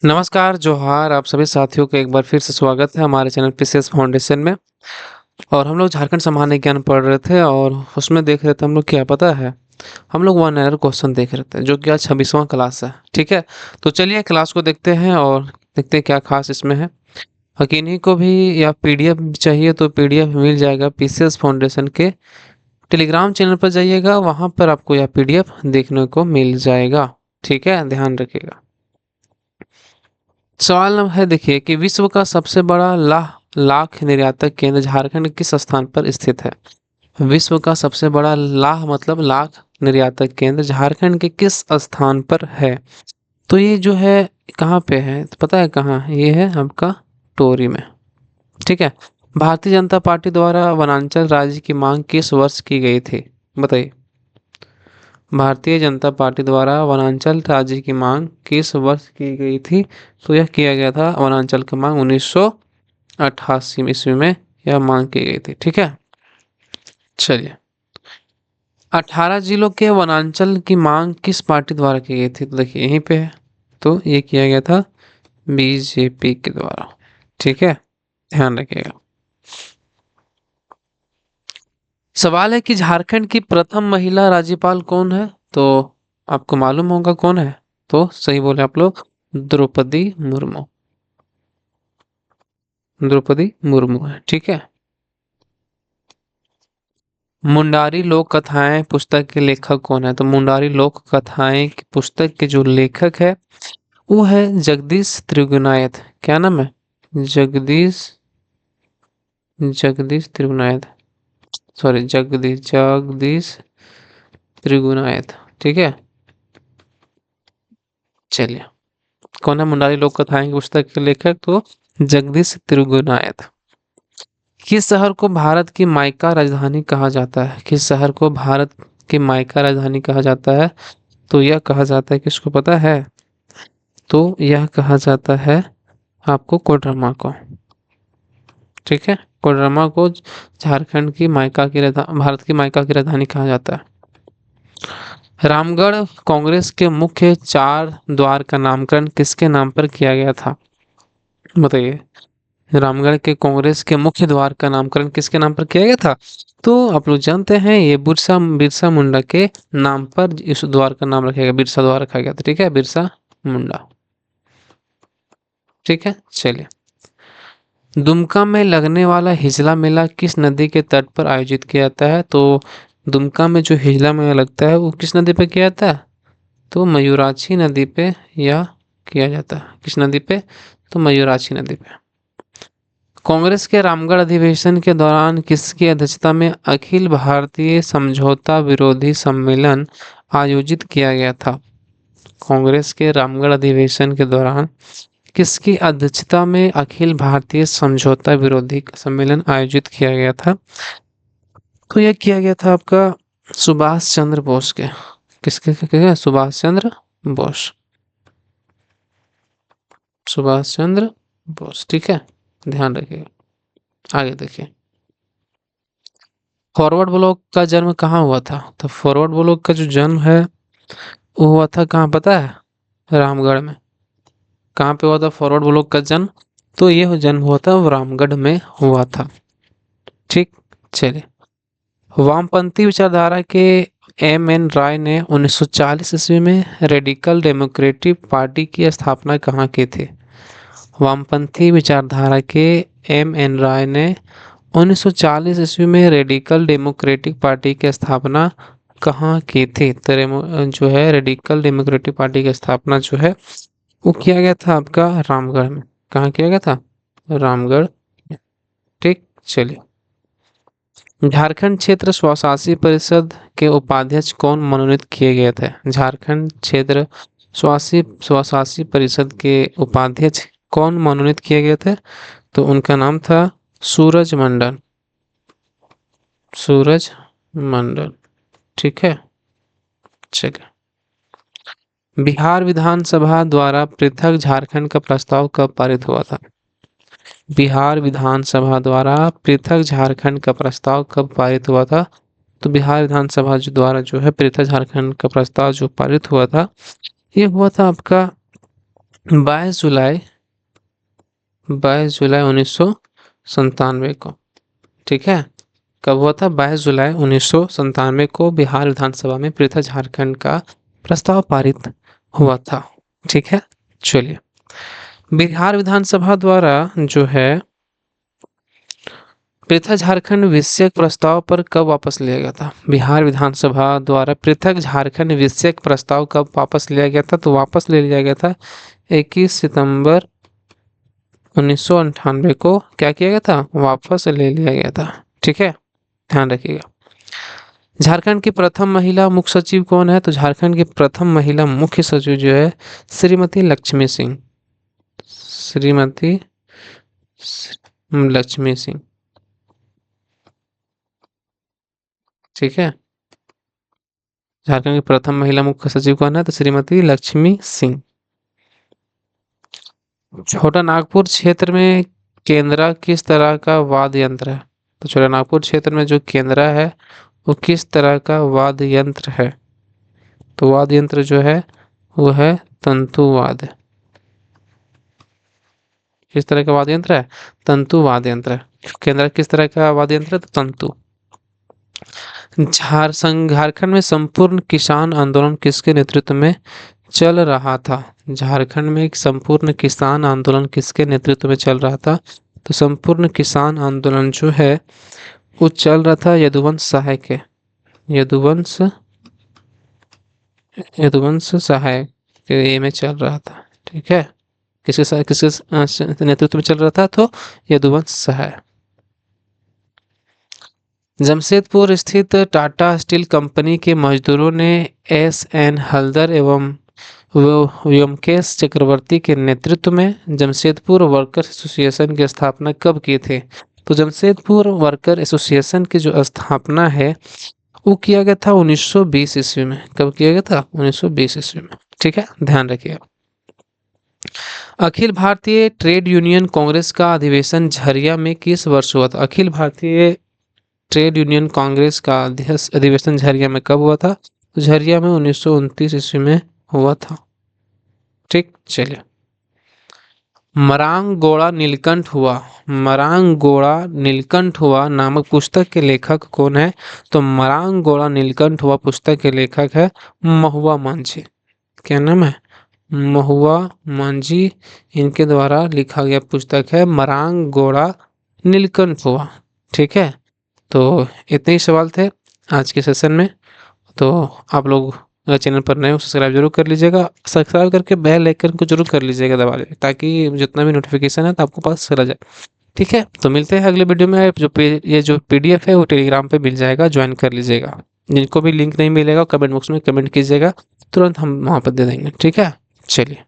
नमस्कार, जोहार आप सभी साथियों का एक बार फिर से स्वागत है हमारे चैनल पीसीएस फाउंडेशन में। और हम लोग झारखंड सामान्य ज्ञान पढ़ रहे थे और उसमें देख रहे थे हम लोग क्या पता है? हम लोग वन ईयर क्वेश्चन देख रहे थे जो कि आज 26वां क्लास है, ठीक है? तो चलिए क्लास को देखते हैं और देखते हैं क्या खास इसमें है। किन्हीं को भी या पीडीएफ चाहिए तो पीडीएफ मिल जाएगा पीसीएस फाउंडेशन के टेलीग्राम चैनल पर जाइएगा, वहाँ पर आपको यह पीडीएफ देखने को मिल जाएगा, ठीक है? ध्यान रखिएगा। सवाल नंबर है देखिए कि विश्व का सबसे बड़ा लाख निर्यातक केंद्र झारखंड किस स्थान पर स्थित है? विश्व का सबसे बड़ा लाख मतलब लाख निर्यातक केंद्र झारखंड के किस स्थान पर है? तो ये जो है कहाँ पे है? तो पता है कहाँ? ये है आपका टोरी में, ठीक है? भारतीय जनता पार्टी द्वारा वनांचल राज्य की मांग किस वर्ष की गई थी? बताइए। भारतीय जनता पार्टी द्वारा वनांचल राज्य की मांग किस वर्ष की गई थी? तो यह किया गया था वनांचल की मांग 1988 ईस्वी में यह मांग की गई थी, ठीक है? चलिए, 18 जिलों के वनांचल की मांग किस पार्टी द्वारा की गई थी? तो देखिए यहीं पे है। तो ये किया गया था बीजेपी के द्वारा, ठीक है? ध्यान रखिएगा। सवाल है कि झारखंड की प्रथम महिला राज्यपाल कौन है? तो आपको मालूम होगा कौन है। तो सही बोले आप लोग, द्रौपदी मुर्मू। द्रौपदी मुर्मू है, ठीक है? मुंडारी लोक कथाएं पुस्तक के लेखक कौन है? तो मुंडारी लोक कथाएं की पुस्तक के जो लेखक है वो है जगदीश त्रिगुनायत। क्या नाम है? जगदीश जगदीश त्रिगुनायत। सॉरी, जगदीश त्रिगुनायत, ठीक है? चलिए, कौन है मुंडारी लोक कथाएं की पुस्तक के लेखक? तो जगदीश त्रिगुनायत। किस शहर को भारत की माइका राजधानी कहा जाता है? किस शहर को भारत की माइका राजधानी कहा जाता है? तो यह कहा जाता है, किसको पता है? तो यह कहा जाता है आपको कोडरमा को, ठीक है? कोडरमा को झारखंड की माइका की भारत की माइका की राजधानी कहा जाता है। रामगढ़ कांग्रेस के मुख्य चार द्वार का नामकरण किसके नाम पर किया गया था? बताइए। रामगढ़ के कांग्रेस के मुख्य द्वार का नामकरण किसके नाम पर किया गया था? तो आप लोग जानते हैं ये बिरसा बिरसा मुंडा के नाम पर इस द्वार का नाम रखा गया, बिरसा द्वार रखा गया था, ठीक है? बिरसा मुंडा, ठीक है? चलिए, दुमका में लगने वाला हिजला मेला किस नदी के तट पर आयोजित किया जाता है? तो दुमका में जो हिजला मेला लगता है वो किस नदी पे किया जाता है? तो मयूराक्षी नदी पे या किया जाता है। किस नदी पे? तो मयूराक्षी नदी पे। कांग्रेस के रामगढ़ अधिवेशन के दौरान किसकी अध्यक्षता में अखिल भारतीय समझौता विरोधी सम्मेलन आयोजित किया गया था? कांग्रेस के रामगढ़ अधिवेशन के दौरान किसकी अध्यक्षता में अखिल भारतीय समझौता विरोधी सम्मेलन आयोजित किया गया था? तो यह किया गया था आपका सुभाष चंद्र बोस के। किसके? सुभाष चंद्र बोस। सुभाष चंद्र बोस, ठीक है? ध्यान रखिएगा। आगे देखिए, फॉरवर्ड ब्लॉक का जन्म कहाँ हुआ था? तो फॉरवर्ड ब्लॉक का जो जन्म है वो हुआ था कहाँ पता है? रामगढ़ में। कहाँ पे हुआ था फॉरवर्ड ब्लॉक का जन्म? तो ये जन्म हुआ था रामगढ़ में हुआ था, ठीक? चलिए, वामपंथी विचारधारा के एम एन राय ने 1940 ईस्वी में रेडिकल डेमोक्रेटिक पार्टी की स्थापना कहाँ की थी? वामपंथी विचारधारा के एम एन राय ने 1940 ईस्वी में रेडिकल डेमोक्रेटिक पार्टी की स्थापना कहाँ की थी? जो है रेडिकल डेमोक्रेटिक पार्टी की स्थापना जो है वो किया गया था आपका रामगढ़ में। कहाँ किया गया था? रामगढ़, ठीक? चलिए, झारखंड क्षेत्र स्वशासी परिषद के उपाध्यक्ष कौन मनोनीत किए गए थे? झारखंड क्षेत्र स्वशासी परिषद के उपाध्यक्ष कौन मनोनीत किए गए थे? तो उनका नाम था सूरज मंडल। सूरज मंडल, ठीक है? चलिए, बिहार विधानसभा द्वारा पृथक झारखंड का प्रस्ताव कब पारित हुआ था? बिहार विधानसभा द्वारा पृथक झारखंड का प्रस्ताव कब पारित हुआ था? तो बिहार विधानसभा द्वारा जो है पृथक झारखंड का प्रस्ताव जो पारित हुआ था ये हुआ था आपका 22 जुलाई 1997 को, ठीक है। कब हुआ था? 22 जुलाई 1997 को बिहार विधानसभा में पृथक झारखंड का प्रस्ताव पारित हुआ था, ठीक है। चलिए, बिहार विधानसभा द्वारा जो है पृथक झारखंड विषयक प्रस्ताव पर कब वापस लिया गया था? बिहार विधानसभा द्वारा पृथक झारखंड विषयक प्रस्ताव कब वापस लिया गया था? तो वापस ले लिया गया था 21 सितंबर 1998 को। क्या किया गया था? वापस ले लिया गया था, ठीक है, ध्यान रखिएगा। झारखंड की प्रथम महिला मुख्य सचिव कौन है? तो झारखंड की प्रथम महिला मुख्य सचिव जो है श्रीमती लक्ष्मी सिंह, श्रीमती लक्ष्मी सिंह, ठीक है। झारखंड की प्रथम महिला मुख्य सचिव कौन है? तो श्रीमती लक्ष्मी सिंह। छोटा नागपुर क्षेत्र में केंद्रा किस तरह का वाद्य यंत्र है? तो छोटा नागपुर क्षेत्र में जो केंद्रा है वो किस तरह का वाद्य यंत्र है? तो वाद्य यंत्र जो है वो है तंतु वाद्य। किस तरह का वाद्य यंत्र है? तंतु वाद्य यंत्र है। केंद्रा किस तरह का वाद्य यंत्र है? तो तंतु। झारखंड में संपूर्ण किसान आंदोलन किसके नेतृत्व में चल रहा था? झारखंड में एक संपूर्ण किसान आंदोलन किसके नेतृत्व में चल रहा था? तो संपूर्ण किसान आंदोलन जो है वो चल रहा था यदुवंश सहाय के, यदुवंश यदुवंश सहाय के ये में चल रहा था, ठीक है। किसके नेतृत्व में चल रहा था? तो यदुवंश सहाय। जमशेदपुर स्थित टाटा स्टील कंपनी के मजदूरों ने एस.एन. हलदर एवं व्योमकेश चक्रवर्ती के नेतृत्व में जमशेदपुर वर्कर्स एसोसिएशन की स्थापना कब की थी? तो जमशेदपुर वर्कर एसोसिएशन की जो स्थापना है वो किया गया था 1920 ईस्वी में। कब किया गया था? 1920 ईस्वी में, ठीक है, ध्यान रखिएगा। अखिल भारतीय ट्रेड यूनियन कांग्रेस का अधिवेशन झरिया में किस वर्ष हुआ था? अखिल भारतीय ट्रेड यूनियन कांग्रेस का अधिवेशन झरिया में कब हुआ था? तो झरिया में 1929 ईस्वी में हुआ था, ठीक। चलिए, मरांगोड़ा नीलकंठ हुआ, मरांगोड़ा नीलकंठ हुआ नामक पुस्तक के लेखक कौन है? तो मरांगोड़ा नीलकंठ हुआ पुस्तक के लेखक है महुआ मांझी। क्या नाम है? महुआ मांझी। इनके द्वारा लिखा गया पुस्तक है मरांगोड़ा नीलकंठ हुआ, ठीक है। तो इतने ही सवाल थे आज के सेशन में। तो आप लोग अगर चैनल पर नए हो सब्सक्राइब जरूर कर लीजिएगा, सब्सक्राइब करके बेल आइकन को जरूर कर लीजिएगा दबा लीजिए, ताकि जितना भी नोटिफिकेशन है तो आपको पास चला जाए, ठीक है। तो मिलते हैं अगले वीडियो में। ये जो पीडीएफ है वो टेलीग्राम पे मिल जाएगा, ज्वाइन कर लीजिएगा। जिनको भी लिंक नहीं मिलेगा कमेंट बॉक्स में कमेंट कीजिएगा, तुरंत हम वहाँ पर दे देंगे, ठीक है। चलिए।